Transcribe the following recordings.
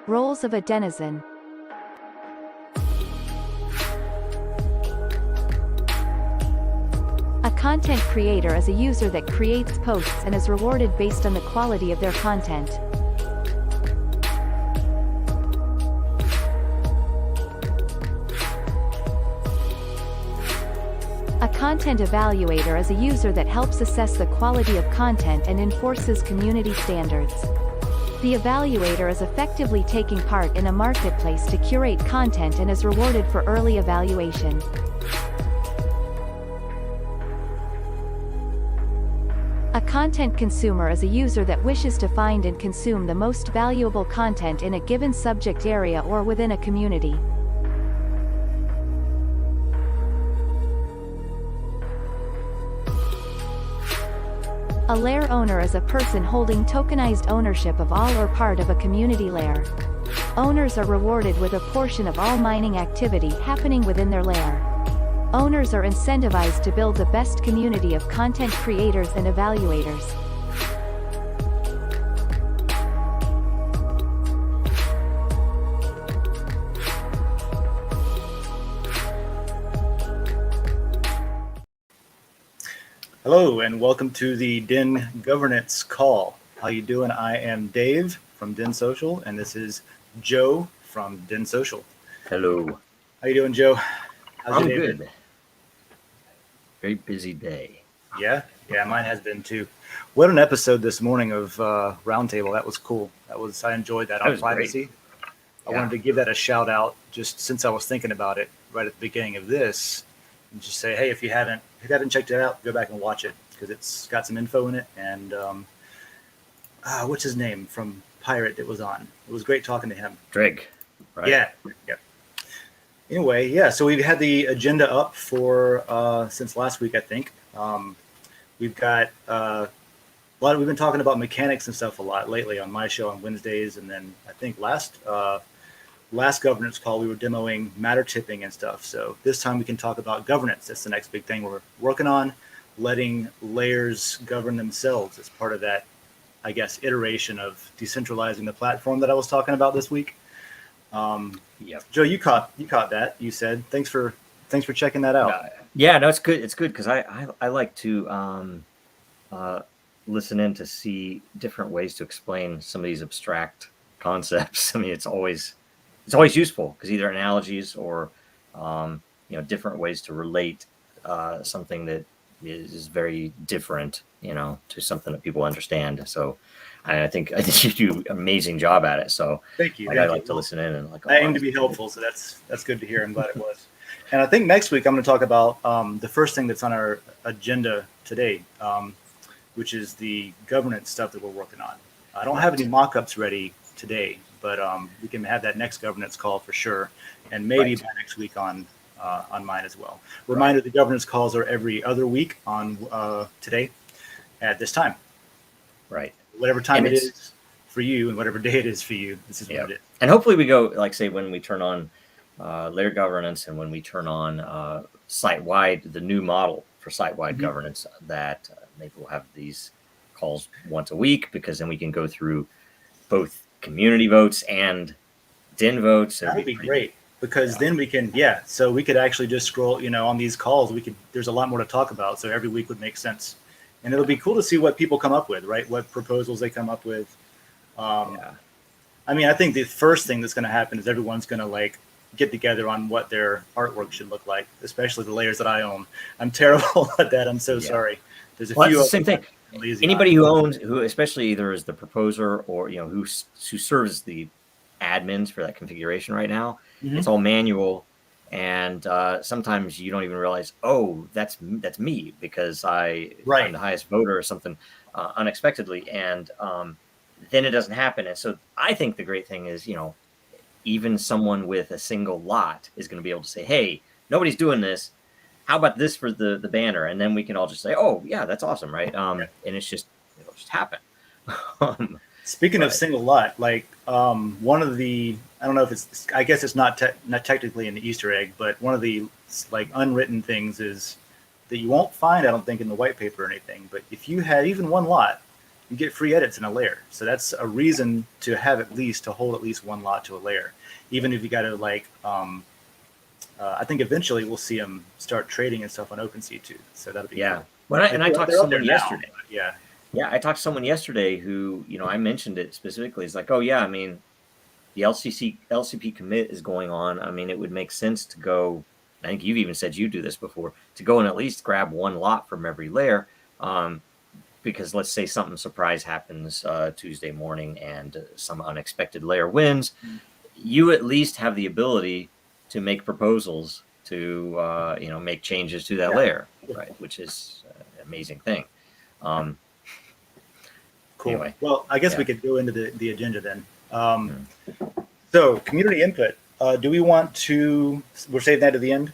Roles of a denizen. A content creator is a user that creates posts and is rewarded based on the quality of their content. A content evaluator is a user that helps assess the quality of content and enforces community standards. The evaluator is effectively taking part in a marketplace to curate content and is rewarded for early evaluation. A content consumer is a user that wishes to find and consume the most valuable content in a given subject area or within a community. A lair owner is a person holding tokenized ownership of all or part of a community lair. Owners are rewarded with a portion of all mining activity happening within their lair. Owners are incentivized to build the best community of content creators and evaluators. Hello and welcome to the Den Governance Call. How you doing? I am Dave from Den.Social and this is Joe from Den.Social. Hello. How you doing, Joe? I'm good. Very busy day. Yeah, mine has been too. What an episode this morning of Roundtable. That was cool. I enjoyed that on privacy. I wanted to give that a shout out just since I was thinking about it right at the beginning of this. And just say, hey, if you haven't checked it out, go back and watch it because it's got some info in it. And what's his name from Pirate that was on? It was great talking to him. Drake, right? Yeah. Anyway, yeah. So we've had the agenda up for since last week, I think. We've got we've been talking about mechanics and stuff a lot lately on my show on Wednesdays, and then I think last governance call we were demoing matter tipping and stuff. So this time we can talk about governance. That's the next big thing we're working on, letting layers govern themselves as part of that, I guess, iteration of decentralizing the platform that I was talking about this week. Joe, you caught that. You said thanks for checking that out. Yeah, no, it's good. It's good because I like to listen in to see different ways to explain some of these abstract concepts. I mean, it's always useful because either analogies or different ways to relate something that is very different, to something that people understand. So I think you do an amazing job at it. So thank you. I like to listen in and I aim to be helpful, so that's good to hear. I'm glad it was. And I think next week I'm going to talk about the first thing that's on our agenda today, which is the governance stuff that we're working on. I don't have any mock-ups ready today, but we can have that next governance call for sure, and maybe by next week on mine as well. Reminder: the governance calls are every other week on today at this time. Right. Whatever time it is for you and whatever day it is for you, this is what it is. And hopefully we go, like say, when we turn on layer governance and when we turn on site-wide, the new model for site-wide governance, that maybe we'll have these calls once a week, because then we can go through both community votes and DIN votes. That would be great, because then we can, so we could actually just scroll, on these calls, there's a lot more to talk about. So every week would make sense. And it'll be cool to see what people come up with, right? What proposals they come up with. I mean, I think the first thing that's going to happen is everyone's going to get together on what their artwork should look like, especially the layers that I own. I'm terrible at that. I'm so sorry. There's a few. It's the same thing. Anybody who owns, who especially either is the proposer or who serves the admins for that configuration right now, it's all manual, and sometimes you don't even realize, oh, that's me, because I'm the highest voter or something unexpectedly, and then it doesn't happen. And so I think the great thing is, even someone with a single lot is going to be able to say, hey, nobody's doing this. How about this for the banner? And then we can all just say, oh, yeah, that's awesome, right? And it'll just happen. Speaking of single lot, one of the, I don't know if I guess it's not technically in the Easter egg, but one of the unwritten things is that you won't find, I don't think, in the white paper or anything, but if you had even one lot, you get free edits in a layer. So that's a reason to have hold at least one lot to a layer, even if you got to like. I think eventually we'll see them start trading and stuff on OpenSea too. So that'll be Yeah. Cool. I talked to someone yesterday. Yeah. Yeah, I talked to someone yesterday who, I mentioned it specifically. It's like, oh yeah, I mean, the LCP commit is going on. I mean, it would make sense to go. I think you've even said you do this before, to go and at least grab one lot from every layer. Because let's say something surprise happens Tuesday morning and some unexpected layer wins, you at least have the ability to make proposals to make changes to that layer, right? Which is an amazing thing. Cool. Anyway, well, I guess we could go into the agenda then. So community input. Do we want to? We're saving that to the end.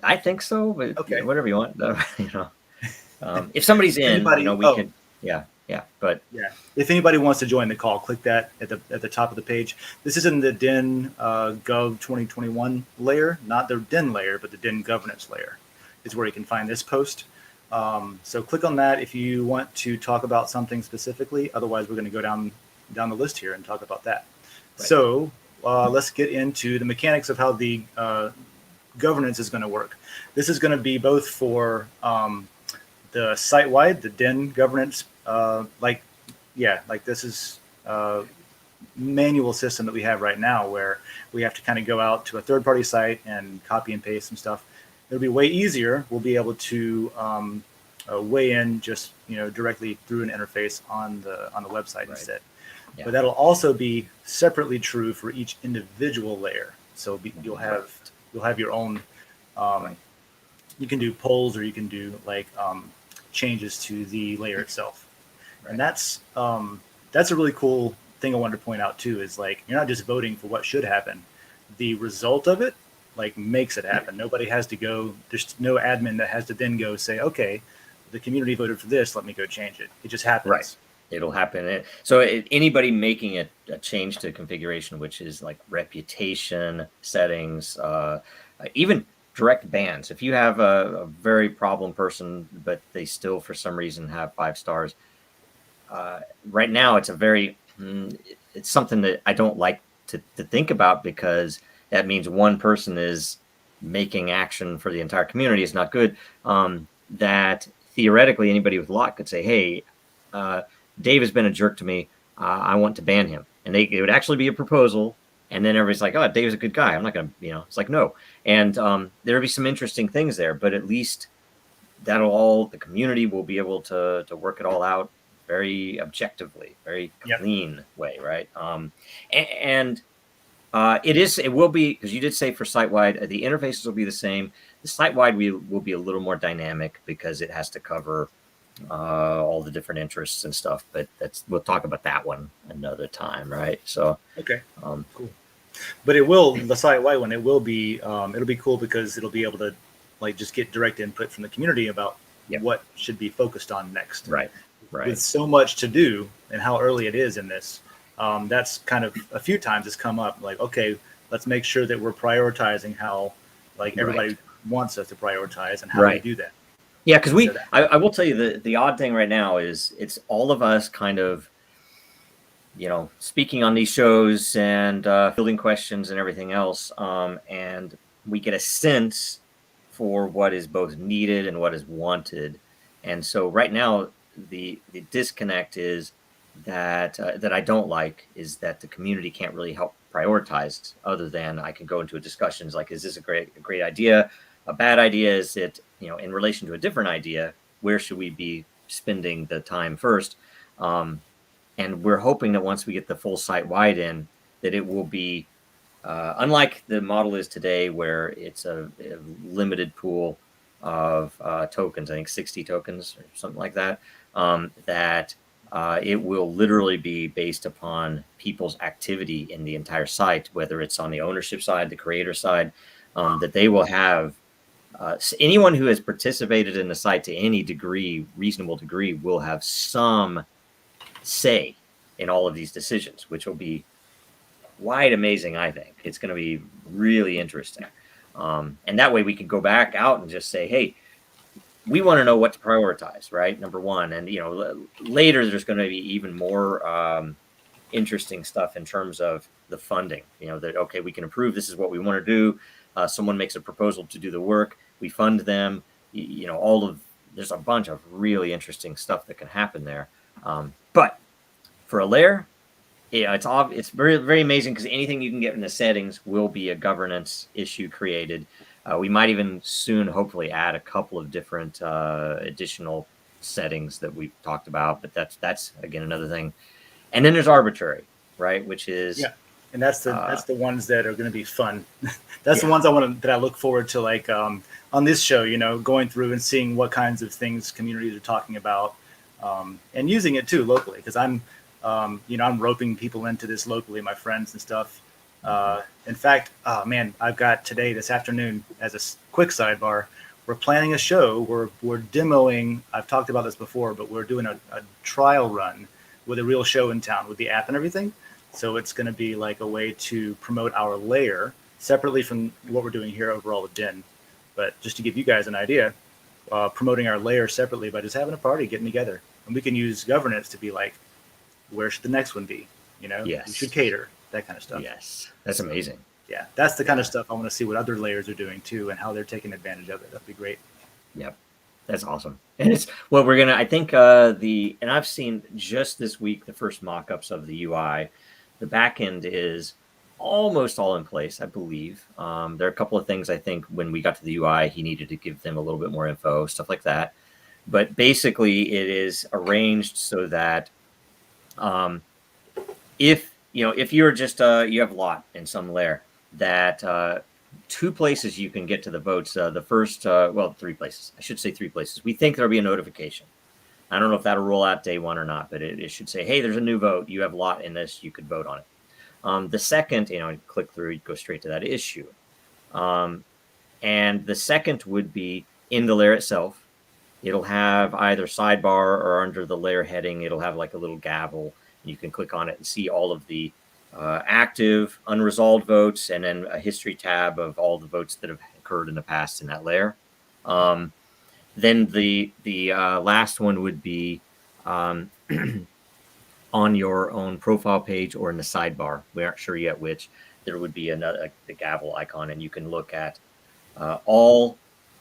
I think so, but okay. Whatever you want. If somebody's in, we can. Yeah, but if anybody wants to join the call, click that at the top of the page. This is in the Den Gov 2021 layer, not the Den layer, but the Den governance layer is where you can find this post. So click on that if you want to talk about something specifically. Otherwise, we're going to go down the list here and talk about that. Right. So let's get into the mechanics of how the governance is going to work. This is going to be both for the site-wide, the Den governance, like this is a manual system that we have right now where we have to kind of go out to a third-party site and copy and paste some stuff. It'll be way easier. We'll be able to weigh in just directly through an interface on the website instead. Yeah. But that'll also be separately true for each individual layer. So you'll have your own. You can do polls or you can do like changes to the layer itself, and that's a really cool thing I wanted to point out too. Is like you're not just voting for what should happen; the result of it like makes it happen. Nobody has to go. There's no admin that has to then go say, okay, the community voted for this. Let me go change it. It just happens. Right. It'll happen. So anybody making a change to configuration, which is like reputation settings, even direct bans. If you have a very problem person, but they still for some reason have 5 stars, right now it's it's something that I don't like to think about, because that means one person is making action for the entire community. Is not good. That theoretically anybody with lot could say, hey, Dave has been a jerk to me. I want to ban him. And it would actually be a proposal. And then everybody's like, oh, Dave's a good guy. I'm not going to, it's like, no. And there'll be some interesting things there, but at least the community will be able to work it all out very objectively, very clean way, right? It will be, because you did say for site-wide, the interfaces will be the same. The site-wide will be a little more dynamic because it has to cover all the different interests and stuff, but we'll talk about that one another time, right? So okay, cool. But the site-wide one, it'll be cool because it'll be able to like just get direct input from the community about what should be focused on next. Right. With so much to do and how early it is in this, that's kind of a few times it's come up. Like, okay, let's make sure that we're prioritizing how like everybody wants us to prioritize and how we do that. Yeah, because I will tell you the odd thing right now is it's all of us kind of, speaking on these shows and fielding questions and everything else, and we get a sense for what is both needed and what is wanted. And so right now, the disconnect is that I don't like is that the community can't really help prioritize, other than I can go into a discussions like, is this a great idea? A bad idea? Is it, in relation to a different idea, where should we be spending the time first? And we're hoping that once we get the full site-wide in, that it will be, unlike the model is today, where it's a limited pool of tokens, I think 60 tokens or something like that, that it will literally be based upon people's activity in the entire site, whether it's on the ownership side, the creator side, that they will have anyone who has participated in the site to any reasonable degree, will have some say in all of these decisions, which will be quite amazing. I think it's going to be really interesting. And that way we can go back out and just say, hey, we want to know what to prioritize, right? Number one, and later there's going to be even more interesting stuff in terms of the funding. That okay, we can approve. This is what we want to do. Someone makes a proposal to do the work. We fund them. There's a bunch of really interesting stuff that can happen there. But for a layer, it's very, very amazing because anything you can get in the settings will be a governance issue created. We might even soon, hopefully, add a couple of different additional settings that we've talked about. But that's again another thing. And then there's arbitrary, right? Which is and that's the ones that are going to be fun. That's the ones that I look forward to, like on this show. Going through and seeing what kinds of things communities are talking about, and using it too locally. Because I'm roping people into this locally, my friends and stuff. In fact, I've got this afternoon, as a quick sidebar, we're planning a show. We're demoing. I've talked about this before, but we're doing a trial run with a real show in town with the app and everything. So it's going to be like a way to promote our layer separately from what we're doing here overall with Den. But just to give you guys an idea, promoting our layer separately by just having a party, getting together. And we can use governance to be like, where should the next one be? Yes. We should cater, that kind of stuff. Yes, that's amazing. Yeah, that's the kind of stuff I want to see what other layers are doing too and how they're taking advantage of it. That'd be great. Yep. That's awesome. And it's what we're going to, I think and I've seen just this week, the first mock-ups of the UI. The back end is almost all in place, I believe. There are a couple of things I think when we got to the UI, he needed to give them a little bit more info, stuff like that. But basically it is arranged so that if you're just, you have lot in some layer that, two places you can get to the votes. The first, three places. I should say three places. We think there'll be a notification. I don't know if that'll roll out day one or not, but it should say, hey, there's a new vote. You have a lot in this. You could vote on it. The second, click through, you go straight to that issue. And the second would be in the layer itself. It'll have either sidebar or under the layer heading, it'll have like a little gavel. You can click on it and see all of the active, unresolved votes, and then a history tab of all the votes that have occurred in the past in that layer. Then the last one would be on your own profile page or in the sidebar. We aren't sure yet which. There would be the gavel icon, and you can look at all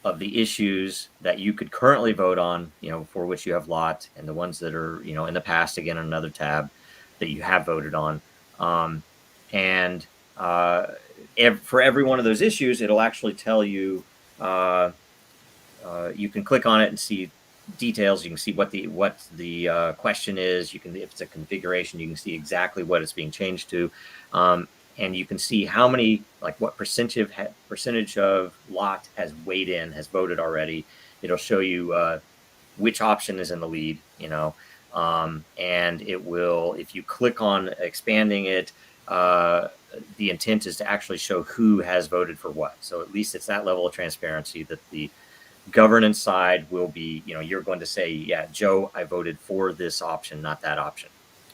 of the issues that you could currently vote on, for which you have lot, and the ones that are, in the past, again, another tab that you have voted on. For every one of those issues, it'll actually tell you, you can click on it and see details. You can see what the question is. You can, if it's a configuration, you can see exactly what it's being changed to. And you can see how many, like what percentage of lot has weighed in, has voted already. It'll show you which option is in the lead, and it will, if you click on expanding it, the intent is to actually show who has voted for what. So at least it's that level of transparency that the governance side will be, you're going to say, yeah, Joe, I voted for this option, not that option.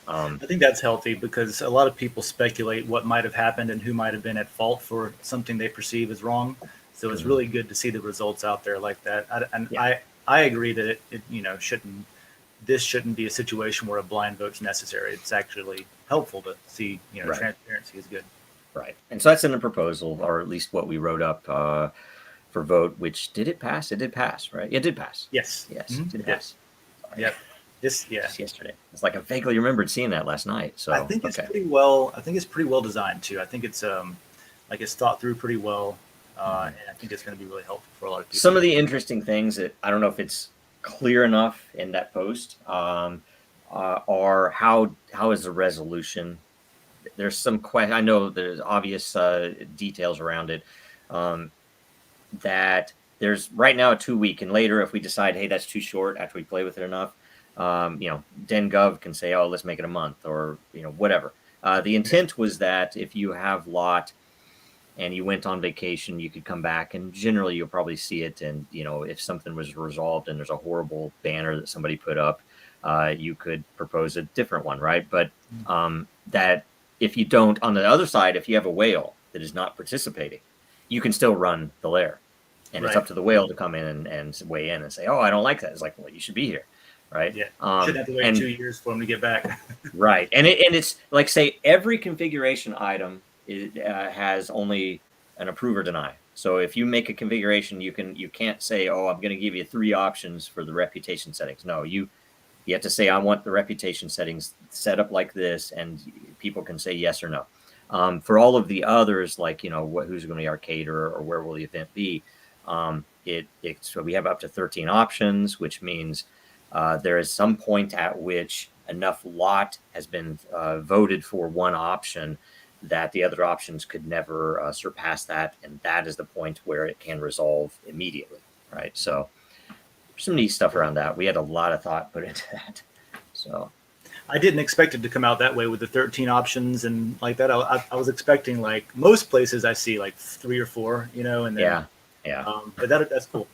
I think that's healthy because a lot of people speculate what might have happened and who might have been at fault for something they perceive as wrong. So it's really good to see the results out there like that. I agree that it shouldn't be a situation where a blind vote's necessary. It's actually helpful to see, Right. Transparency is good. Right. And so that's in the proposal, or at least what we wrote up for vote, which did it pass? It did pass, right? It did pass. Yes. Yes, Mhm. it did pass. Sorry. Yep. Just yesterday. It's like I vaguely remembered seeing that last night. So I think it's pretty well. I think it's pretty well designed too. I think it's it's thought through pretty well, and I think it's going to be really helpful for a lot of people. Some of the interesting things that I don't know if it's clear enough in that post are how is the resolution? There's some I know there's obvious details around it. That there's right now a 2-week, and later if we decide, hey, that's too short after we play with it enough, Den.Gov can say, oh, let's make it a month, or whatever. The intent was that if you have lot and you went on vacation, you could come back, and generally you'll probably see it. And if something was resolved and there's a horrible banner that somebody put up, you could propose a different one, right? But that if you don't, on the other side, if you have a whale that is not participating, you can still run the layer. and Right. it's up to the whale to come in and weigh in and say, oh, I don't like that. It's like, well, you should be here, right? Yeah. Shouldn't have to wait 2 years for them to get back. Right, and it's like, say, every configuration item has only an approve or deny. So if you make a configuration, you can't say, oh, I'm going to give you 3 options for the reputation settings. No, you have to say, I want the reputation settings set up like this, and people can say yes or no. For all of the others, like, who's going to be arcade or where will the event be, so we have up to 13 options, which means there is some point at which enough lot has been voted for one option that the other options could never surpass that, and that is the point where it can resolve immediately, right? So some neat stuff around that. We had a lot of thought put into that. So I didn't expect it to come out that way with the 13 options and like that. I was expecting, like most places I see, like 3 or 4, and then, yeah. But that's cool.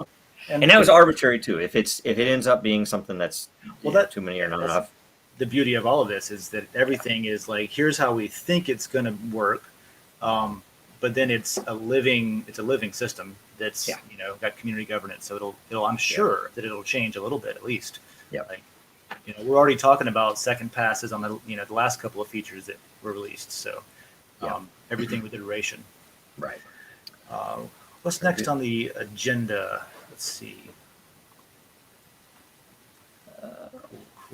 And that was arbitrary too. If it ends up being something that's too many or not enough. The beauty of all of this is that everything is like, here's how we think it's going to work, but then it's a living system that's got community governance. So it'll I'm sure that it'll change a little bit at least. Yeah. Like, we're already talking about second passes on the the last couple of features that were released. So everything with iteration. Right. What's next on the agenda? Let's see.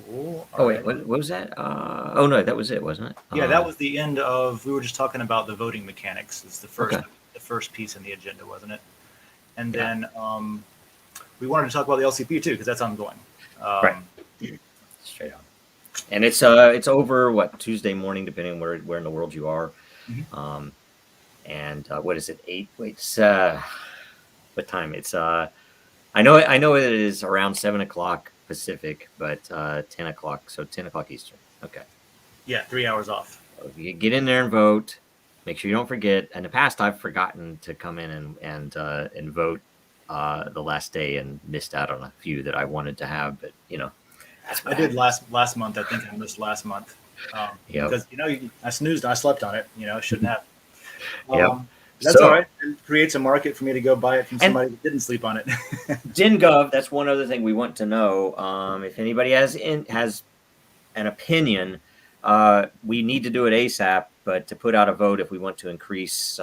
Cool. Oh, wait, what was that? Oh, no, that was it, wasn't it? Yeah, that was the end of. We were just talking about the voting mechanics. It's the first piece in the agenda, wasn't it? And then we wanted to talk about the LCP too, because that's ongoing. Right. Straight on. And it's over Tuesday morning, depending on where in the world you are. Mm-hmm. And what is it? 8? Wait, what time? It's I know it is around 7:00 Pacific, but 10 o'clock. So 10 o'clock Eastern. Okay. Yeah, 3 hours off. So you get in there and vote. Make sure you don't forget. In the past, I've forgotten to come in and vote the last day and missed out on a few that I wanted to have. But I did last month. I think I missed last month because I snoozed and I slept on it. I shouldn't have. That's all right. It creates a market for me to go buy it from somebody that didn't sleep on it. DenGov, that's one other thing we want to know. If anybody has an opinion, we need to do it ASAP, but to put out a vote if we want to increase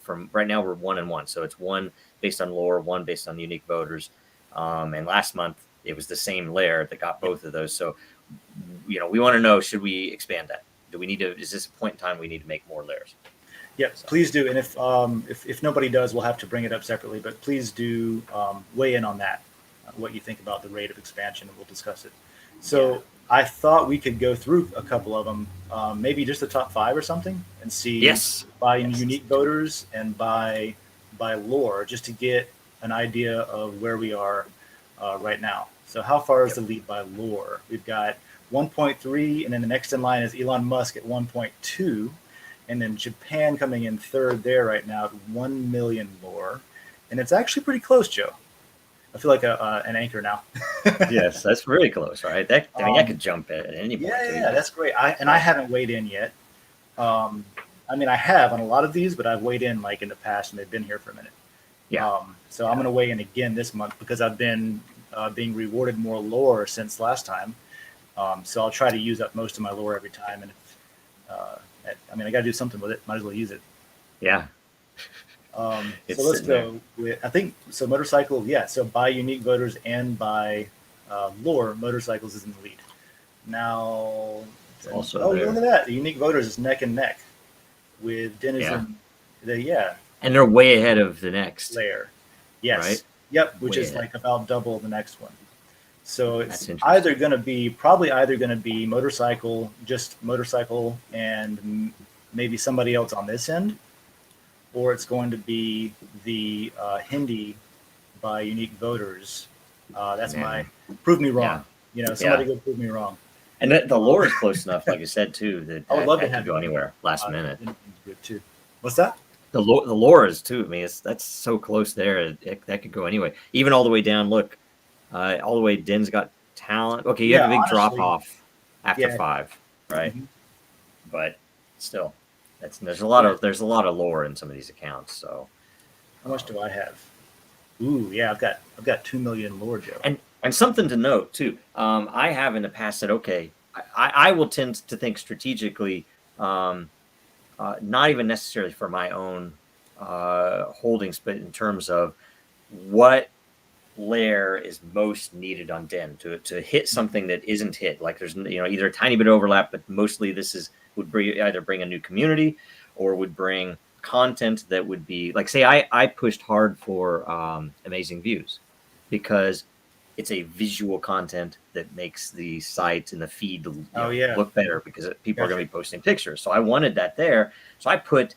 from right now, we're 1 and 1. So it's 1 based on lore, 1 based on unique voters. And last month it was the same layer that got both of those. So, we want to know, should we expand that? Do we need to, is this a point in time we need to make more layers? Yeah, please do. And if nobody does, we'll have to bring it up separately. But please do weigh in on that, what you think about the rate of expansion, and we'll discuss it. So I thought we could go through a couple of them, maybe just the top 5 or something, and see by unique voters and by lore, just to get an idea of where we are right now. So how far is the lead by lore? We've got 1.3, and then the next in line is Elon Musk at 1.2. And then Japan coming in third there right now at 1 million lore. And it's actually pretty close, Joe. I feel like an anchor now. Yes, that's really close, right? I could jump at any point. Yeah, that's great. I haven't weighed in yet. I have on a lot of these, but I've weighed in like in the past, and they've been here for a minute. Yeah. So I'm going to weigh in again this month because I've been being rewarded more lore since last time. So I'll try to use up most of my lore every time. And I got to do something with it. Might as well use it. Yeah. So let's go with, I think, so motorcycle. Yeah. So by unique voters and by lore, motorcycles is in the lead. Now, also look at that. The unique voters is neck and neck with Denizen. And they're way ahead of the next layer. Yes. Right? Yep. Which is like about double the next one. So it's probably either going to be motorcycle, just motorcycle, and maybe somebody else on this end, or it's going to be the Hindi by unique voters. That's prove me wrong. Somebody go prove me wrong. And the lore is close enough, like you said too, that I would love to have go anywhere last minute. Good too. What's that? The lore is too. I mean, that's so close there. That could go anyway, even all the way down. Look. All the way, Den's got talent. Okay, you have a big drop off after 5, right? Mm-hmm. But still, there's a lot of lore in some of these accounts. So, how much do I have? Ooh, yeah, I've got 2 million lore, Joe. And something to note too. I have in the past said, okay, I will tend to think strategically, not even necessarily for my own holdings, but in terms of what layer is most needed on Den to hit something that isn't hit. Like there's either a tiny bit of overlap, but mostly this would either bring a new community or would bring content that would be like, say I pushed hard for amazing views because it's a visual content that makes the site and the feed Oh yeah, look better because people are going gotcha. to be posting pictures. So I wanted that there. So I put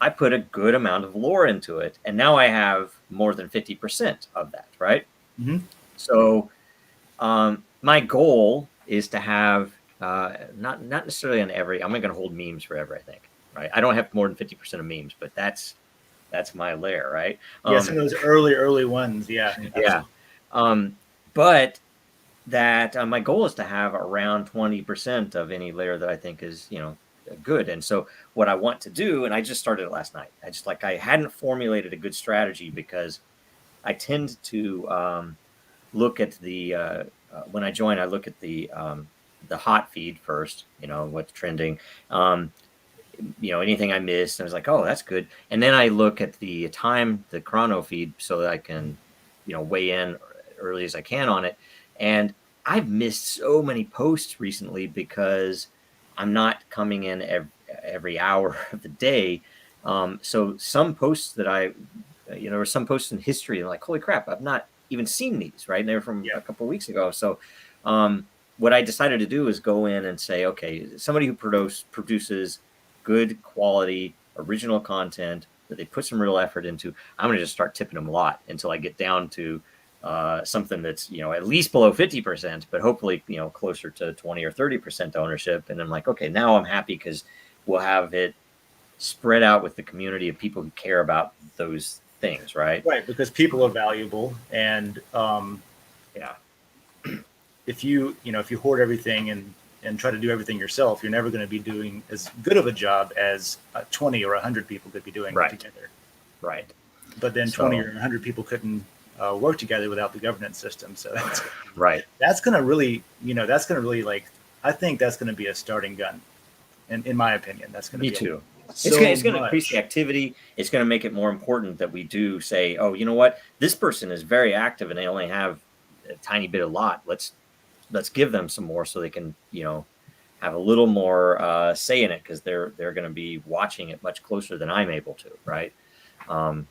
a good amount of lore into it, and now I have more than 50% of that, right? Hmm. So my goal is to have not necessarily on every. I'm not going to hold memes forever. I think, right? I don't have more than 50% of memes, but that's my layer, right? Yeah, some of those early ones. Yeah, Yeah. absolutely. But that my goal is to have around 20% of any layer that I think is, good. And so what I want to do, and I just started it last night. I hadn't formulated a good strategy because I tend to look at when I join, I look at the hot feed first, what's trending. Anything I missed, I was like, oh, that's good. And then I look at the chrono feed so that I can, weigh in early as I can on it. And I've missed so many posts recently because I'm not coming in every hour of the day. So some posts that there were some posts in history and like, holy crap, I've not even seen these, right? And they're from Yeah, a couple of weeks ago. So what I decided to do is go in and say, okay, somebody who produces good quality original content that they put some real effort into, I'm going to just start tipping them a lot until I get down to something that's at least below 50%, but hopefully closer to 20 or 30% ownership. And I'm like, okay, now I'm happy because we'll have it spread out with the community of people who care about those things, right? right. Because people are valuable, and Yeah, if you hoard everything and try to do everything yourself, you're never going to be doing as good of a job as 20 or 100 people could be doing right, together. right. But then 20 or So 100 people couldn't work together without the governance system. So right. that's going to really, that's going to really like, I think that's going to be a starting gun. In my opinion, that's going to Me be too. so It's gonna increase the much. activity. It's gonna make it more important that we do say, oh, you know what, this person is very active and they only have a tiny bit of lot. Let's give them some more so they can have a little more say in it because they're going to be watching it much closer than I'm able to, right? Um,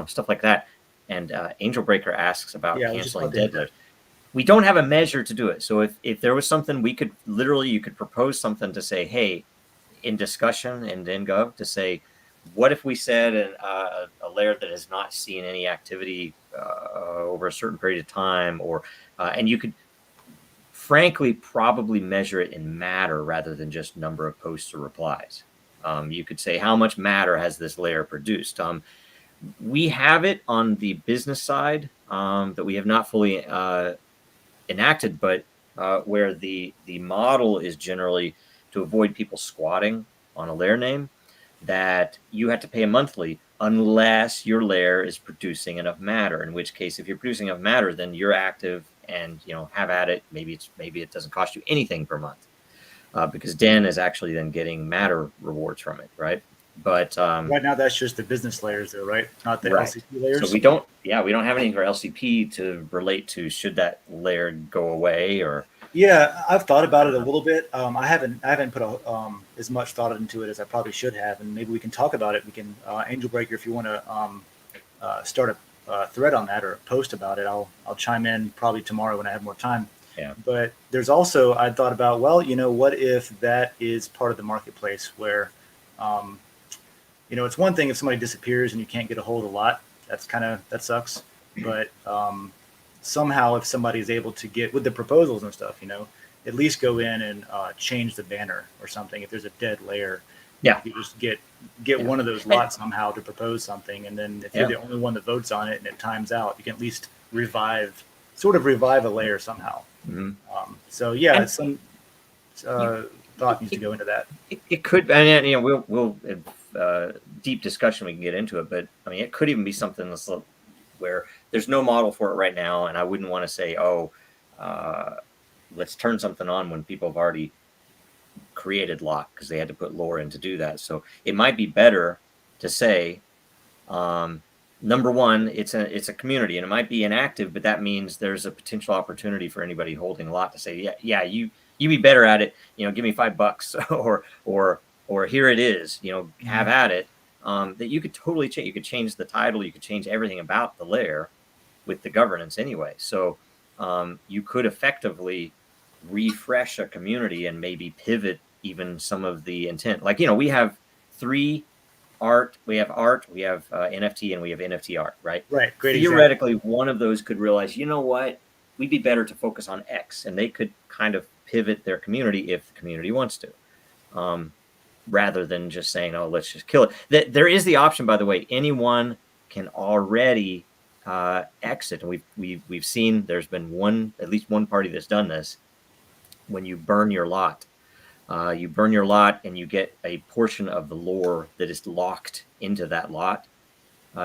stuff like that. And Angel Breaker asks about Yeah, I was just canceling about to hit dead that. lift. We don't have a measure to do it. So if there was something we could literally, you could propose something to say, hey, in discussion and in Gov to say, what if we said a layer that has not seen any activity over a certain period of time, or and you could frankly probably measure it in matter rather than just number of posts or replies. You could say how much matter has this layer produced. We have it on the business side that we have not fully enacted, but where the model is generally to avoid people squatting on a layer name, that you have to pay a monthly unless your layer is producing enough matter. In which case, if you're producing enough matter, then you're active and have at it. Maybe it doesn't cost you anything per month because Den is actually then getting matter rewards from it, right? But Right now, that's just the business layers, though, right? Not the right. LCP So layers. we don't have anything for LCP to relate to. Should that layer go away or Yeah, I've thought about it a little bit. I haven't put as much thought into it as I probably should have, and maybe we can talk about it. We can Angel Breaker, if you want to start a thread on that or a post about it. I'll chime in probably tomorrow when I have more time. yeah, But there's also I thought about, well, what if that is part of the marketplace where, um, it's one thing if somebody disappears and you can't get a hold of a lot. That sucks. But somehow if somebody is able to get with the proposals and stuff, at least go in and change the banner or something. If there's a dead layer, yeah, you just get yeah. one of those And, lots somehow to propose something, and then if you're yeah. the only one that votes on it and it times out, you can at least sort of revive a layer somehow. Mhm. So yeah, And some you, thought needs to it, go into that. it could, and we'll deep discussion we can get into it, but I mean, it could even be something that's where there's no model for it right now. And I wouldn't want to say, oh, let's turn something on when people have already created lock, because they had to put lore in to do that. So it might be better to say, number one, it's a community, and it might be inactive, but that means there's a potential opportunity for anybody holding a lot to say, yeah, you be better at it, give me $5 or here it is, have at it. That you could totally change. You could change the title, you could change everything about the layer with the governance anyway. So you could effectively refresh a community and maybe pivot even some of the intent. Like, we have art, we have NFT, and we have NFT art, right? Right. Great. Theoretically, one of those could realize, you know what, we'd be better to focus on X, and they could kind of pivot their community if the community wants to, rather than just saying, oh, let's just kill it. There is the option, by the way, anyone can already exit, and we've seen there's been at least one party that's done this. When you burn your lot, and you get a portion of the lore that is locked into that lot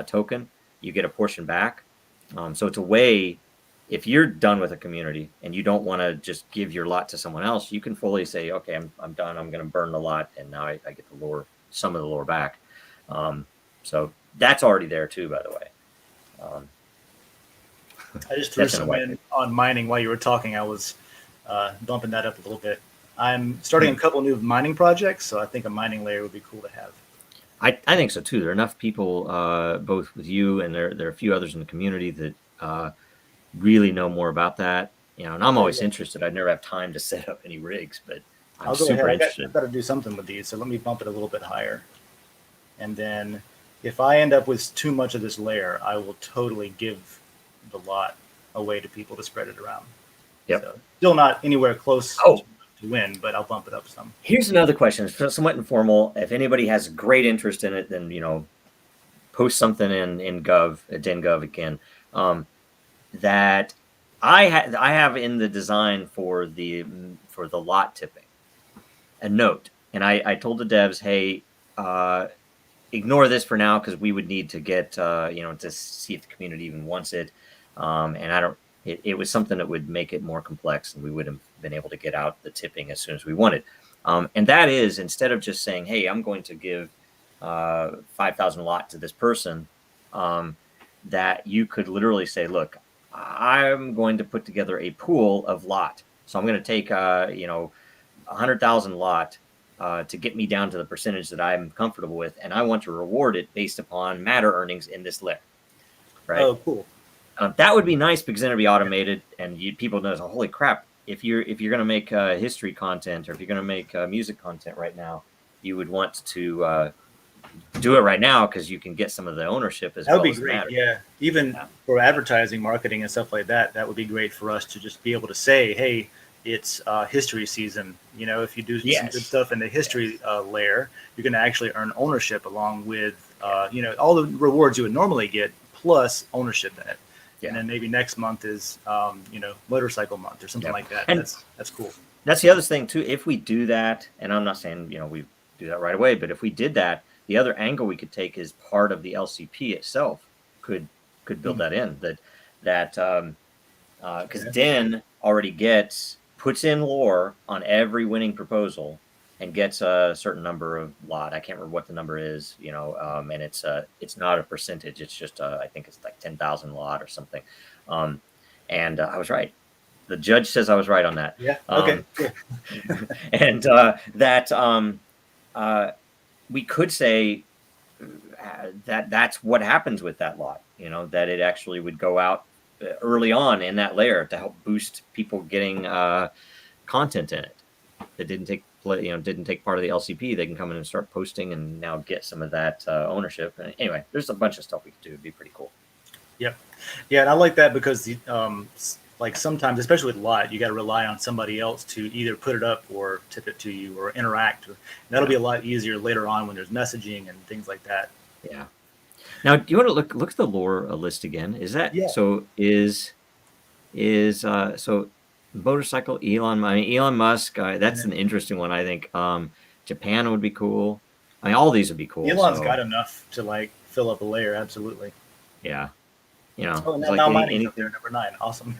token. You get a portion back. So it's a way, if you're done with a community and you don't want to just give your lot to someone else, you can fully say, okay, I'm done. I'm going to burn the lot, and now I get the lore, some of the lore back. So that's already there too, by the way. I just threw some in on mining while you were talking. I was bumping that up a little bit. I'm starting a couple new mining projects, so I think a mining layer would be cool to have. I think so too. There are enough people, both with you and there are a few others in the community that really know more about that. And I'm always interested. I never have time to set up any rigs, but I'm super interested. I've got to do something with these, so let me bump it a little bit higher. And then if I end up with too much of this layer, I will totally give the lot away to people to spread it around. Yep. So, still not anywhere close to win, but I'll bump it up some. Here's another question. It's somewhat informal. If anybody has great interest in it, then post something in Gov, Den.Gov again. That I have in the design for the lot tipping a note, and I told the devs, hey, ignore this for now, because we would need to get to see if the community even wants it, and I don't. It was something that would make it more complex, and we would have been able to get out the tipping as soon as we wanted. And that is, instead of just saying, hey, I'm going to give 5,000 lot to this person, that you could literally say, look, I'm going to put together a pool of lot. So I'm going to take 100,000 lot to get me down to the percentage that I'm comfortable with, and I want to reward it based upon matter earnings in this layer. Right? Oh, cool. That would be nice, because then it'd be automated, and people know, holy crap, if you're going to make history content, or if you're going to make music content right now, you would want to do it right now, because you can get some of the ownership as well. That would be great. Yeah, even for advertising, marketing, and stuff like that, that would be great for us to just be able to say, hey, it's history season. If you do some good stuff in the history layer, you're going to actually earn ownership along with all the rewards you would normally get, plus ownership in it. Yeah. And then maybe next month is, motorcycle month or something like that. And that's cool. That's the other thing too. If we do that, and I'm not saying, we do that right away, but if we did that, the other angle we could take is part of the LCP itself could build that in, because Den already puts in lore on every winning proposal and gets a certain number of lot. I can't remember what the number is, and it's not a percentage. It's just I think it's like 10,000 lot or something. And I was right. The judge says I was right on that. Yeah. Okay. Cool. And we could say that's what happens with that lot. That it actually would go out early on in that layer to help boost people getting content in it that didn't take part of the LCP. They can come in and start posting and now get some of that ownership. Anyway, there's a bunch of stuff we could do. It'd be pretty cool. Yep. Yeah, and I like that, because like sometimes, especially with lot, you got to rely on somebody else to either put it up or tip it to you or interact. And that'll be a lot easier later on when there's messaging and things like that. Yeah. Now, do you want to look at the lore list again? Is that so? So motorcycle Elon Musk? That's an interesting one, I think. Japan would be cool. All these would be cool. Elon's got enough to fill up a layer. Absolutely. Yeah. Oh, and it's now like mining's anything. up there, number 9. Awesome.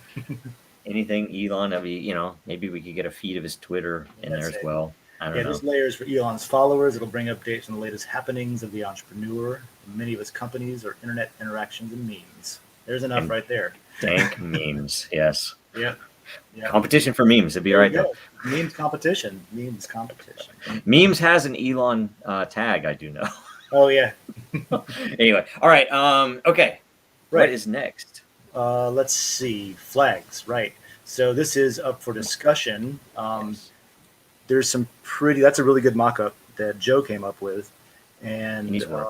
Anything Elon, that we, maybe we could get a feed of his Twitter in there That's as it. well. I don't Yeah, know. there's layers for Elon's followers. It'll bring updates on the latest happenings of the entrepreneur, many of his companies, or internet interactions and memes. There's enough And right there. dank memes, yes. Yep. Yep. Competition for memes. It'd be There all you right though. go. Memes competition. Memes competition. Memes has an Elon tag, I do know. Oh yeah. Anyway, all right. Okay. Right. What is next? Let's see. Flags. Right. So this is up for discussion. Yes. There's some pretty. That's a really good mock-up that Joe came up with, and It needs work.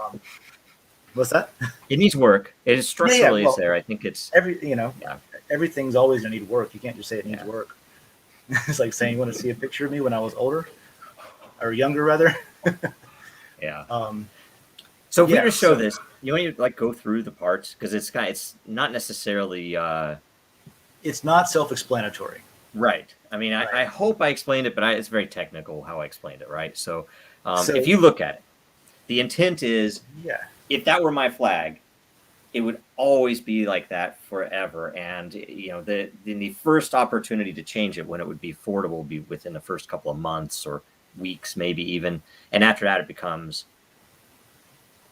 What's that? It needs work. It is structurally well, is there. I think it's Yeah. Everything's always gonna need work. You can't just say it needs Yeah. work. It's like saying you want to see a picture of me when I was older, or younger rather. Yeah. Um, So if we yeah, were to show so- this, you want to like go through the parts because it's not necessarily it's not self-explanatory. right. I mean, Right. I hope I explained it, but it's very technical how I explained it, right? So, So- if you look at it, the intent is Yeah. if that were my flag, it would always be like that forever. And the first opportunity to change it when it would be affordable would be within the first couple of months or weeks, maybe even. And after that, it becomes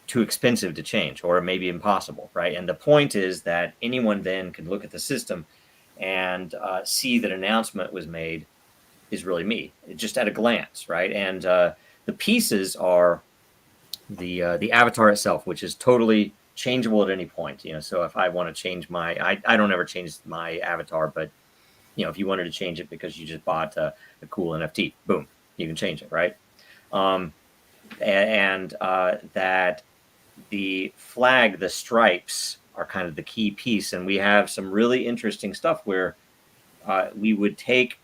too expensive to change or maybe impossible, right? And the point is that anyone then can look at the system and see that an announcement was made is really me, just at a glance, right? And the pieces are the avatar itself, which is totally changeable at any point. So if I want to change I don't ever change my avatar, but if you wanted to change it because you just bought a cool NFT, boom, you can change it, right? And that the flag, the stripes are kind of the key piece. And we have some really interesting stuff where we would take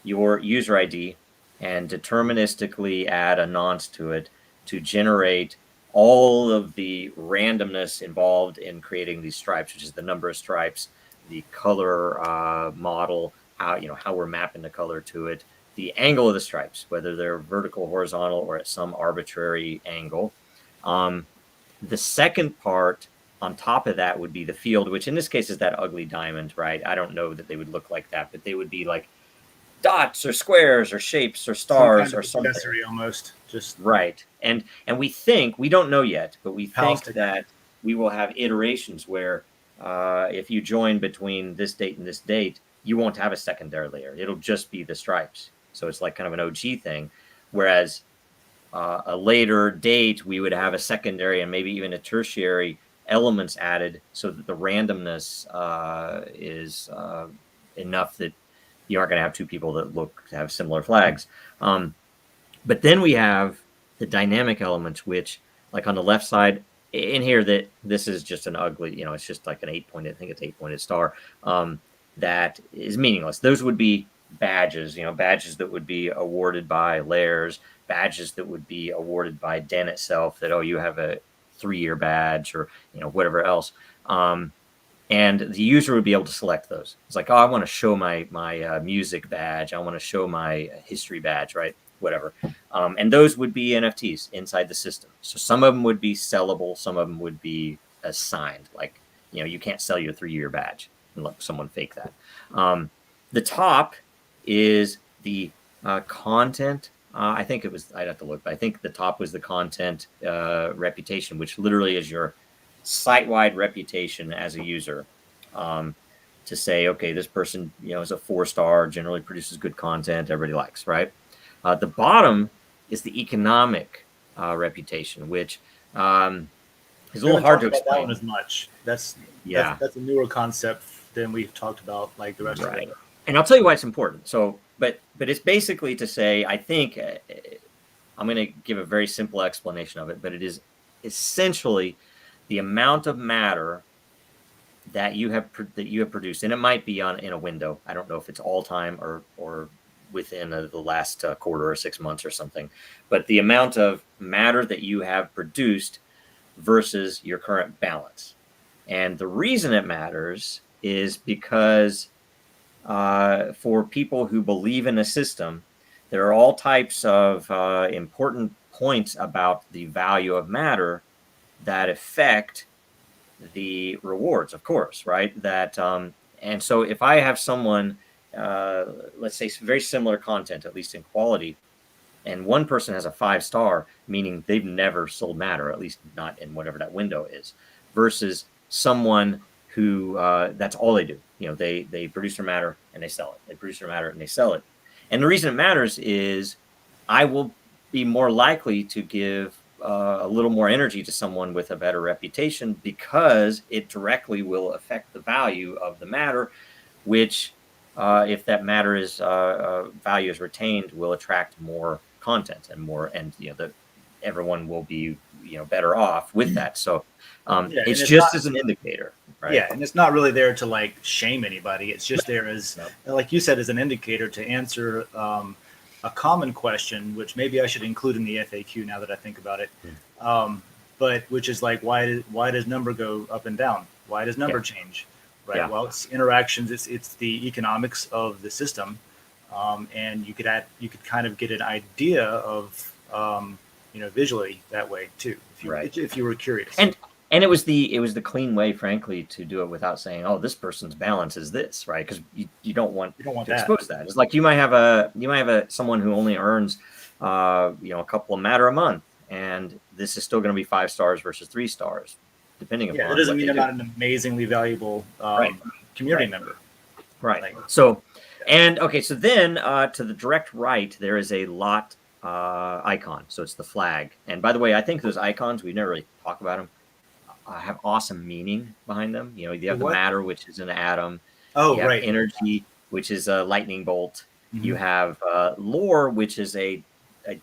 your user ID and deterministically add a nonce to it to generate all of the randomness involved in creating these stripes, which is the number of stripes, the color model, how we're mapping the color to it, the angle of the stripes, whether they're vertical, horizontal, or at some arbitrary angle. The second part on top of that would be the field, which in this case is that ugly diamond, right? I don't know that they would look like that, but they would be like dots or squares or shapes or stars or something. Accessory almost. Just right. And we think, we don't know yet, but we think House that we will have iterations where if you join between this date and this date, you won't have a secondary layer. It'll just be the stripes. So it's like kind of an OG thing. Whereas a later date, we would have a secondary and maybe even a tertiary elements added so that the randomness is enough that you aren't going to have two people that look to have similar flags. But then we have the dynamic elements, which like on the left side in here, that this is just an ugly, it's just like an 8-pointed, I think it's 8-pointed star that is meaningless. Those would be badges, badges that would be awarded by layers, badges that would be awarded by Den itself, that, oh, you have a 3-year badge or, whatever else. And the user would be able to select those. It's like, oh, I want to show my music badge. I want to show my history badge, right? Whatever. And those would be NFTs inside the system. So some of them would be sellable. Some of them would be assigned. Like, you can't sell your 3-year badge and let someone fake that. The top is the content. I think it was, I'd have to look, but I think the top was the content reputation, which literally is your site-wide reputation as a user, to say, okay, this person, is a 4-star, generally produces good content, everybody likes, right? The bottom is the economic reputation, which is a little hard to explain. That one as much. That's a newer concept than we've talked about, like the rest of it. And I'll tell you why it's important. So, but it's basically to say, I think I'm going to give a very simple explanation of it, but it is essentially the amount of matter that you have produced, and it might be in a window. I don't know if it's all time or within the last quarter or 6 months or something, but the amount of matter that you have produced versus your current balance. And the reason it matters is because for people who believe in a system, there are all types of important points about the value of matter that affect the rewards, of course, right? That and so if I have someone, let's say very similar content, at least in quality, and one person has a 5-star, meaning they've never sold matter, at least not in whatever that window is, versus someone who that's all they do. They produce their matter and they sell it. They produce their matter and they sell it. And the reason it matters is I will be more likely to give a little more energy to someone with a better reputation because it directly will affect the value of the matter, which if that matter is value is retained, will attract more content and more, and everyone will be better off with that. So it's just as an indicator, right? Yeah, and it's not really there to like shame anybody. It's just there as, like you said, as an indicator to answer a common question, which maybe I should include in the FAQ now that I think about it. But which is like, why does number go up and down? Why does number change? Right. Yeah. Well, it's interactions. It's the economics of the system, and you could kind of get an idea of visually that way too, if you were curious. And it was the clean way, frankly, to do it without saying, "Oh, this person's balance is this," right? Because you don't want to expose that. It's like you might have someone who only earns a couple of matter a month, and this is still going to be 5 stars versus 3 stars, depending upon. That doesn't mean they're not an amazingly valuable community member. Right. So then to the direct right, there is a lot icon. So it's the flag. And by the way, I think those icons, we never really talk about them, have awesome meaning behind them. You have the matter, which is an atom. Oh, you have energy, which is a lightning bolt. Mm-hmm. You have lore, which is a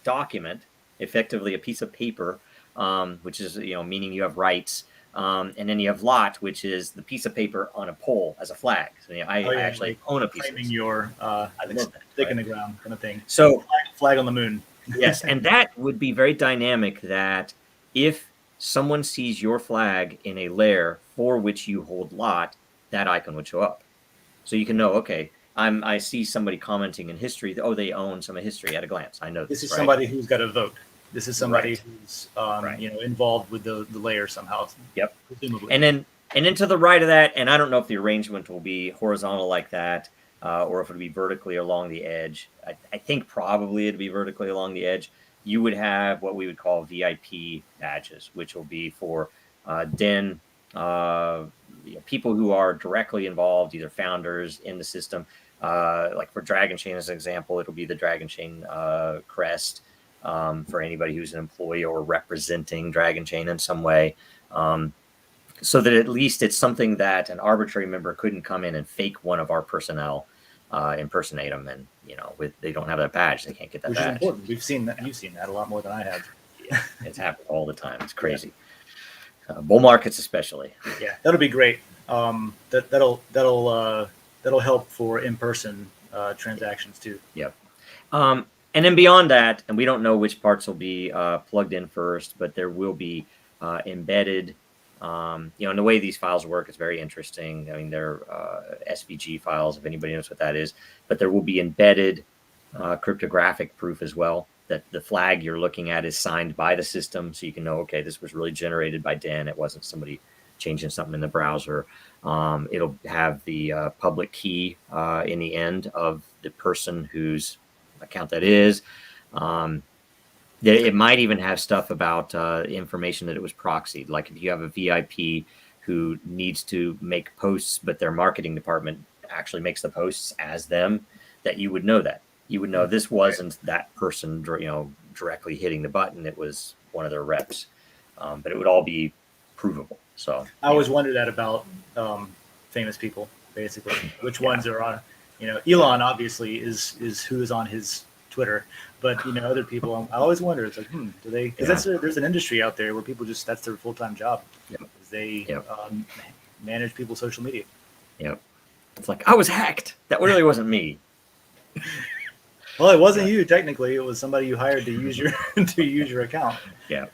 document, effectively a piece of paper, which is meaning you have rights. And then you have lot, which is the piece of paper on a pole as a flag. So I actually own a piece of this. Your stick in the ground kind of thing. So flag on the moon. Yes, and that would be very dynamic. That if someone sees your flag in a lair for which you hold lot, that icon would show up. So you can know, okay, I see somebody commenting in history. Oh, they own some history at a glance. I know this is somebody who's got a vote. This is somebody who's involved with the layer somehow. Yep. Presumably. And then to the right of that, and I don't know if the arrangement will be horizontal like that, or if it'll be vertically along the edge. I think probably it'd be vertically along the edge. You would have what we would call VIP badges, which will be for Den people who are directly involved, either founders in the system. Like for Dragon Chain, as an example, it'll be the Dragon Chain crest for anybody who's an employee or representing Dragon Chain in some way. So that at least it's something that an arbitrary member couldn't come in and fake one of our personnel, impersonate them, and they don't have that badge, they can't get that badge. Which is important. We've seen that. You've seen that a lot more than I have. Yeah, it's happened all the time. It's crazy. Bull markets especially. Yeah, that'll be great. That'll help for in-person transactions too. Yep. And then beyond that, and we don't know which parts will be plugged in first, but there will be embedded. And the way these files work is very interesting. I mean, they're SVG files, if anybody knows what that is, but there will be embedded cryptographic proof as well, that the flag you're looking at is signed by the system. So you can know, okay, this was really generated by Den. It wasn't somebody changing something in the browser. It'll have the public key in the end of the person whose account that is. It might even have stuff about information that it was proxied. Like if you have a VIP who needs to make posts, but their marketing department actually makes the posts as them, that you would know that. You would know this wasn't that person, directly hitting the button. It was one of their reps, but it would all be provable. So I always wondered that about famous people, basically, which ones are on. Elon obviously is who is on his Twitter, but other people, I always wonder. It's like, do they? Because there's an industry out there where people that's their full-time job. Yep. They manage people's social media. Yep. It's like, I was hacked. That really wasn't me. Well, it wasn't you technically. It was somebody you hired to use your account. Yeah.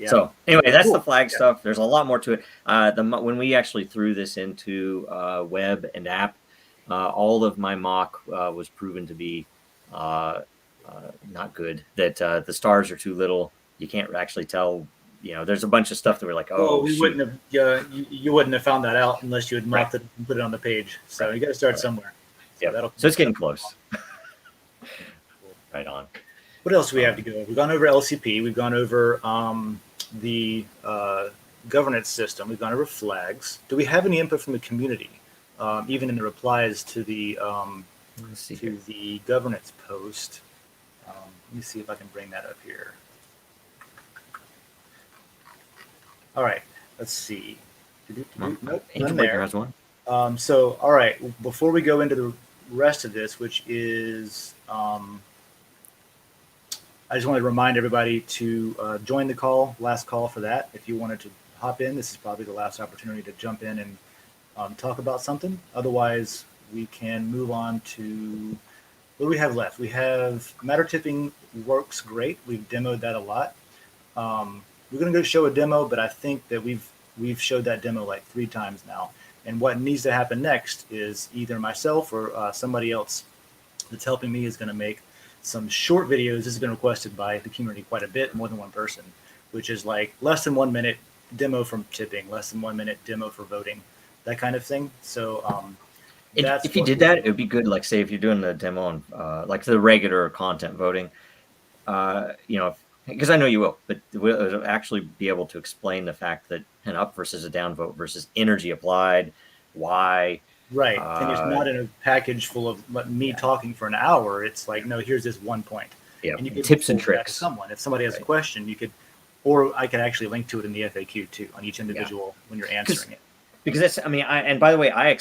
So anyway, that's the flag stuff. There's a lot more to it. When we actually threw this into web and app, all of my mock was proven to be not good. That the stars are too little. You can't actually tell there's a bunch of stuff that we're like, Well, oh, we shoot. wouldn't have you wouldn't have found that out unless you had mocked it and put it on the page. So you got to start somewhere. So Yep. So it's getting close. Right on. What else do we have to go over? We've gone over LCP. We've gone over the governance system. We've gone over flags. Do we have any input from the community, even in the replies to the governance post? Let me see if I can bring that up here. All right, let's see. Nope, none there. Has one. So, all right, before we go into the rest of this, which is, I just wanted to remind everybody to join the call, last call for that. If you wanted to hop in, this is probably the last opportunity to jump in and talk about something. Otherwise, we can move on to, what do we have left? We have matter tipping works great. We've demoed that a lot. We're going to go show a demo, but I think that we've showed that demo like 3 times now. And what needs to happen next is either myself or somebody else that's helping me is going to make some short videos. This has been requested by the community quite a bit, more than one person, which is like less than 1 minute demo from tipping, less than 1 minute demo for voting, that kind of thing. So if you did that, it would be good. Like, say, if you're doing the demo on like the regular content voting, because I know you will, but we'll actually be able to explain the fact that an up versus a down vote versus energy applied, why. Right. And it's not in a package full of me talking for an hour. It's like, no, here's this one point. Yeah. And you can tips and tricks. Someone, if somebody has a question, you could, or I could actually link to it in the FAQ too on each individual when you're answering it. Because that's, and by the way, I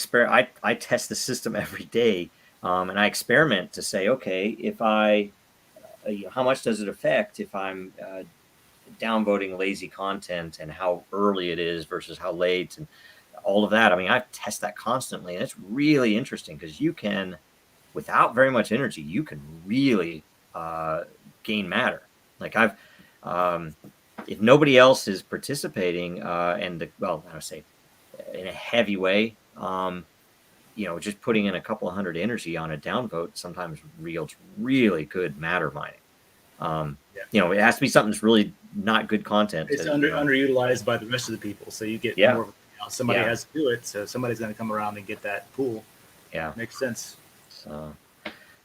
test the system every day, and I experiment to say, okay, if how much does it affect if I'm downvoting lazy content and how early it is versus how late and all of that. I test that constantly, and it's really interesting because you can, without very much energy, you can really gain matter. Like if nobody else is participating, I would say in a heavy way, just putting in a couple of hundred energy on a downvote sometimes yields really good matter mining. It has to be something that's really not good content. It's underutilized by the rest of the people, so you get more. Somebody has to do it, so somebody's going to come around and get that pool. Yeah, makes sense. So,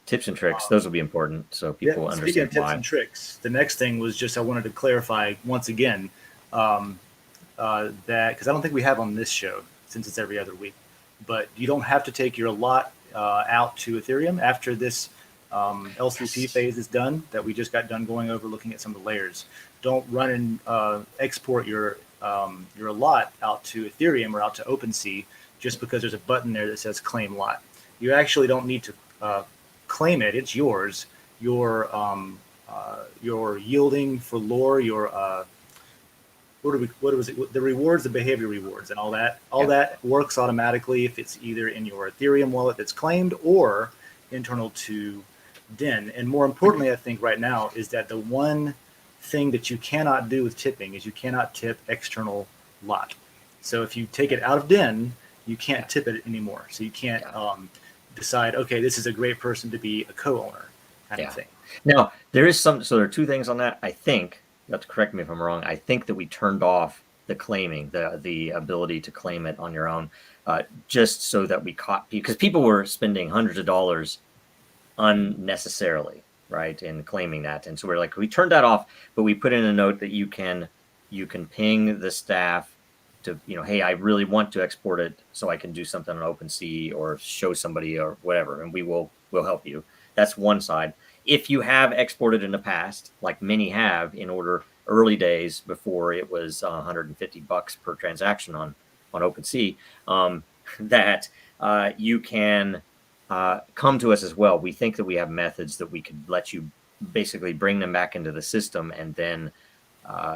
tips and tricks; those will be important, so people understand. Speaking of tips and tricks, the next thing was just I wanted to clarify once again that because I don't think we have on this show since it's every other week, but you don't have to take your lot out to Ethereum after this LCP phase is done. That we just got done going over, looking at some of the layers. Don't run and export your lot out to Ethereum or out to OpenSea just because there's a button there that says claim lot. You actually don't need to claim it. It's yours. Your yielding for lore, what was it? The rewards, the behavior rewards and all that. All that works automatically if it's either in your Ethereum wallet that's claimed or internal to Den. And more importantly, I think right now is that the one thing that you cannot do with tipping is you cannot tip external lot. So if you take it out of Den, you can't tip it anymore. So you can't decide, okay, this is a great person to be a co-owner kind of thing. Now, there are 2 things on that. I think, you have to correct me if I'm wrong, I think that we turned off the claiming, the ability to claim it on your own, just so that we caught, because people were spending hundreds of dollars unnecessarily, right, in claiming that. And so we're like, we turned that off, but we put in a note that you can ping the staff to, hey, I really want to export it so I can do something on OpenSea or show somebody or whatever, and we'll help you. That's one side. If you have exported in the past, like many have, in early days before it was $150 per transaction on OpenSea, that you can come to us as well. We think that we have methods that we could let you basically bring them back into the system, and then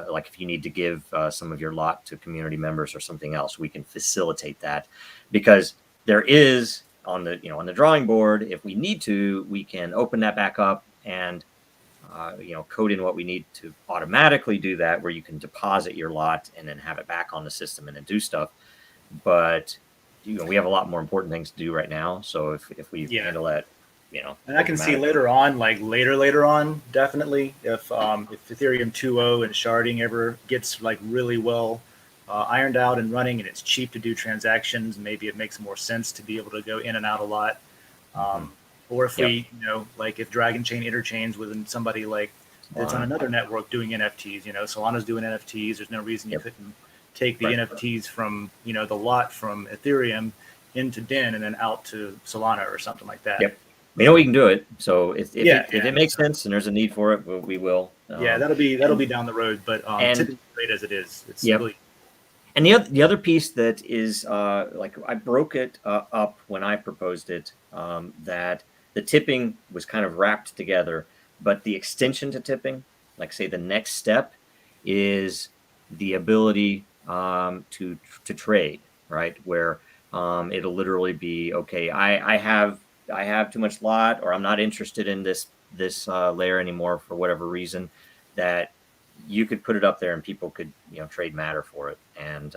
like if you need to give some of your lot to community members or something else, we can facilitate that, because there is on the drawing board, if we need to, we can open that back up and code in what we need to automatically do that, where you can deposit your lot and then have it back on the system and then do stuff. But we have a lot more important things to do right now. So if we handle that And I can see later on, like later on, definitely, if Ethereum 2.0 and sharding ever gets like really well ironed out and running, and it's cheap to do transactions, maybe it makes more sense to be able to go in and out a lot. Or if we, like if Dragon Chain interchains with somebody like that's on another network doing NFTs, Solana's doing NFTs. There's no reason you couldn't take the NFTs from, the lot from Ethereum into Den and then out to Solana or something like that. Yep. We know we can do it. So if it makes sense and there's a need for it, we will. Yeah, that'll be down the road, but typically great as it is. It's really. And the other piece that is like I broke it up when I proposed it, that the tipping was kind of wrapped together, but the extension to tipping, like say the next step, is the ability to trade, right? Where it'll literally be, okay, I have too much lot, or I'm not interested in this layer anymore for whatever reason, that you could put it up there and people could trade matter for it, and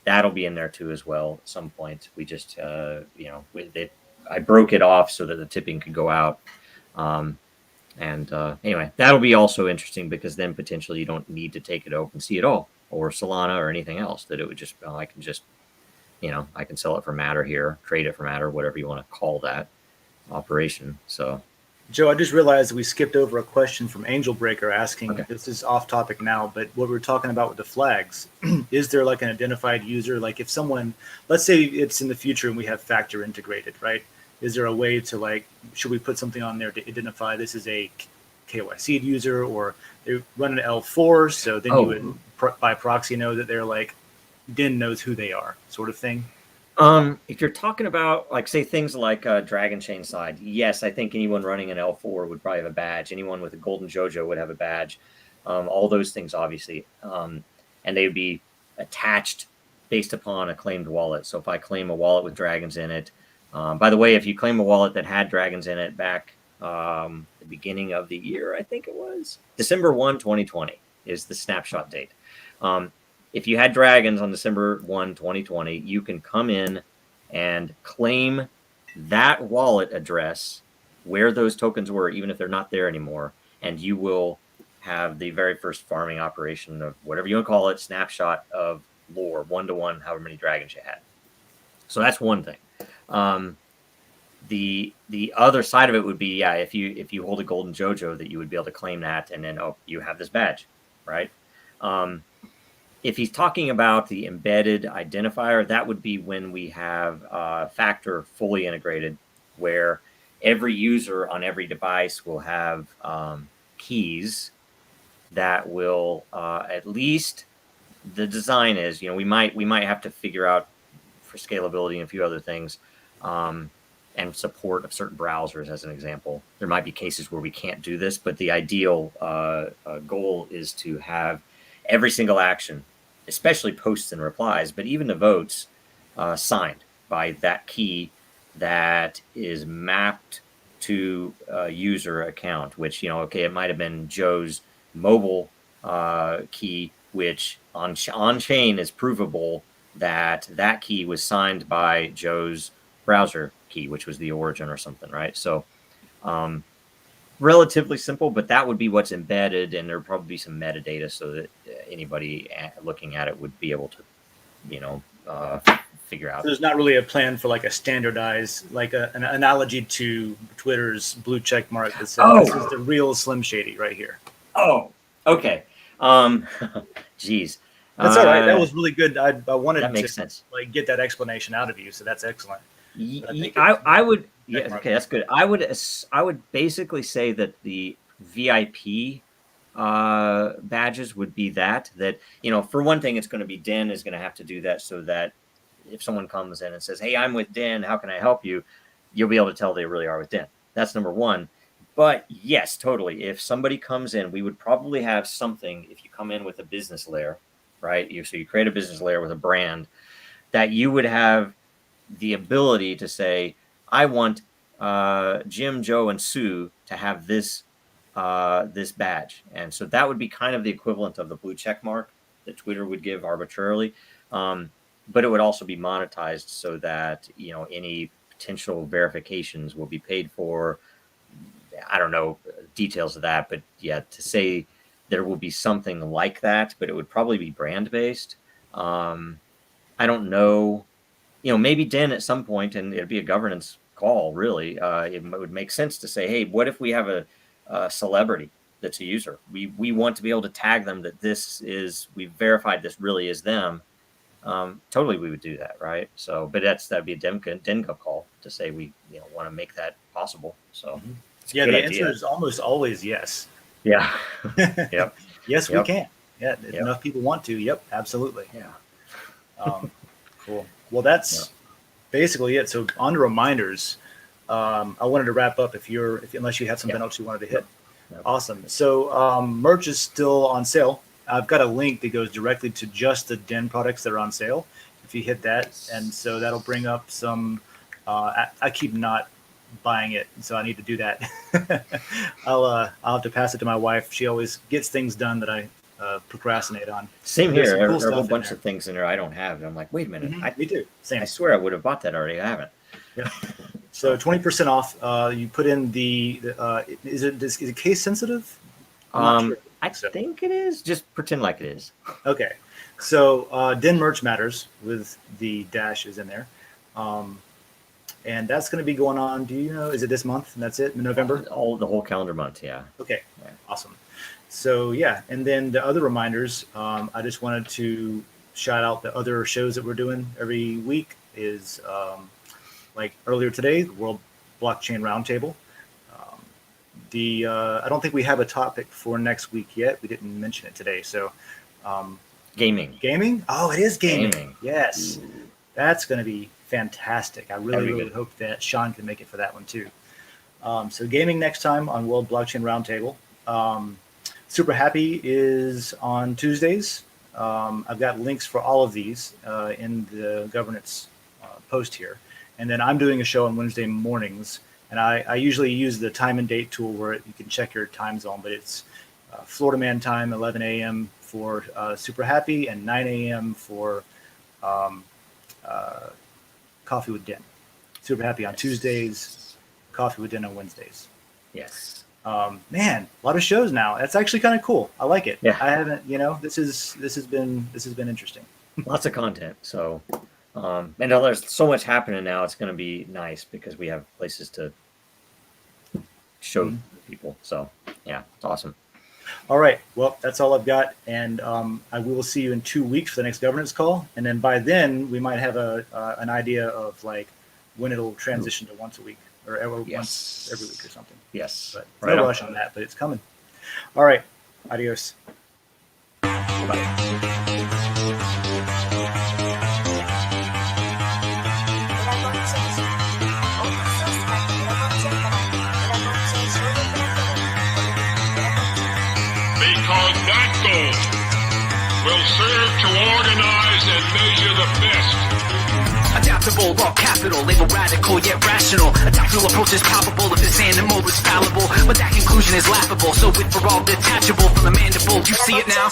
that'll be in there too as well at some point. We just I broke it off so that the tipping could go out, and anyway, that'll be also interesting, because then potentially you don't need to take it to OpenSea at all, or Solana, or anything else. That it would just I can just I can sell it for matter here, trade it for matter, whatever you want to call that operation. So Joe, I just realized we skipped over a question from Angel Breaker asking, this is off topic now, but what we were talking about with the flags, is there like an identified user? Like if someone, let's say it's in the future and we have factor integrated, right? Is there a way to like, should we put something on there to identify this is a KYC user, or they run an L4, so then you would by proxy know that they're like, Den knows who they are, sort of thing? If you're talking about like say things like Dragon Chain side, yes, I think anyone running an L4 would probably have a badge. Anyone with a golden JoJo would have a badge. All those things, obviously, and they would be attached based upon a claimed wallet. So if I claim a wallet with dragons in it, by the way, if you claim a wallet that had dragons in it back the beginning of the year, I think it was December 1, 2020 is the snapshot date. If you had dragons on December 1, 2020, you can come in and claim that wallet address where those tokens were, even if they're not there anymore, and you will have the very first farming operation of whatever you want to call it, snapshot of lore, 1-to-1, however many dragons you had. So that's one thing. The other side of it would be, if you hold a golden JoJo, that you would be able to claim that, and then you have this badge, right? If he's talking about the embedded identifier, that would be when we have Factor fully integrated, where every user on every device will have keys that will at least, the design is, we might have to figure out for scalability and a few other things, and support of certain browsers, as an example. There might be cases where we can't do this, but the ideal goal is to have every single action, especially posts and replies, but even the votes, signed by that key that is mapped to a user account, which, it might have been Joe's mobile key, which on chain is provable that key was signed by Joe's browser key, which was the origin or something, right? So relatively simple, but that would be what's embedded, and there'd probably be some metadata so that anybody looking at it would be able to, figure out. So there's not really a plan for like a standardized, like an analogy to Twitter's blue check mark that says this is the real Slim Shady right here. Oh, okay. Geez. That's all right. That was really good. I wanted that makes to sense. Like get that explanation out of you, so that's excellent. I would. Yeah, okay, that's good. I would basically say that the VIP badges would be that for one thing, it's going to be Den is going to have to do that, so that if someone comes in and says, "Hey, I'm with Den, how can I help you?" you'll be able to tell they really are with Den. That's number one. But yes, totally. If somebody comes in, we would probably have something. If you come in with a business layer, right? So you create a business layer with a brand, that you would have the ability to say, I want Jim, Joe, and Sue to have this badge. And so that would be kind of the equivalent of the blue check mark that Twitter would give arbitrarily. But it would also be monetized so that any potential verifications will be paid for. I don't know details of that, but yeah, to say there will be something like that, but it would probably be brand based. I don't know, maybe Den at some point, and it'd be a governance call, really. It would make sense to say, hey, what if we have a celebrity that's a user? We want to be able to tag them that we've verified this really is them. Totally, we would do that, right? So, but that'd be a DenGov call to say we want to make that possible. So, yeah, the answer is almost always yes. Yeah. Yep. Yes, we can. Yeah, if Yep. enough people want to. Yep, absolutely. Yeah. Cool. Well, that's basically it. So on to reminders. I wanted to wrap up unless you had something else you wanted to hit. Yep. Awesome. So merch is still on sale. I've got a link that goes directly to just the Den products that are on sale. If you hit that, and so that'll bring up some. I keep not buying it, so I need to do that. I'll have to pass it to my wife. She always gets things done that I procrastinate on. Same here. There Cool are a whole stuff bunch of things in there I don't have. And I'm like, wait a minute. Me too. Same. I swear I would have bought that already. I haven't. Yeah. So 20% off. You put in the is it case sensitive? I think it is. Just pretend like it is. Okay. So Den merch matters with the dashes in there. And that's going to be going on. Do you know? Is it this month? And that's it in November? The whole calendar month. Yeah. Okay. Yeah. Awesome. So yeah, and then the other reminders. I just wanted to shout out the other shows that we're doing every week. Is like earlier today, the World Blockchain Roundtable. I don't think we have a topic for next week yet. We didn't mention it today. So Gaming. Gaming? Oh, it is gaming. Yes. Ooh. That's going to be fantastic. I really hope that Sean can make it for that one too. So gaming next time on World Blockchain Roundtable. Super Happy is on Tuesdays. I've got links for all of these in the governance post here. And then I'm doing a show on Wednesday mornings. And I usually use the time and date tool where you can check your time zone, but it's Florida Man time, 11 a.m. for Super Happy, and 9 a.m. for Coffee with Den. Super Happy on Tuesdays, Coffee with Den on Wednesdays. Yes. Man, a lot of shows now. That's actually kind of cool. I like it. Yeah. I haven't, this has been interesting. Lots of content. So, and there's so much happening now. It's going to be nice because we have places to show people. So yeah, it's awesome. All right. Well, that's all I've got. And I will see you in 2 weeks for the next governance call. And then by then we might have an idea of like when it'll transition to once a week or once every week or something. Yes. But no rush on that, but it's coming. All right. Adios. Bye. Because that goal will serve to organize and measure the best. Adaptable, raw capital, label radical yet rational. A tactical approach is palpable if this animal is fallible. But that conclusion is laughable, so with for all detachable from the mandible, you see it now?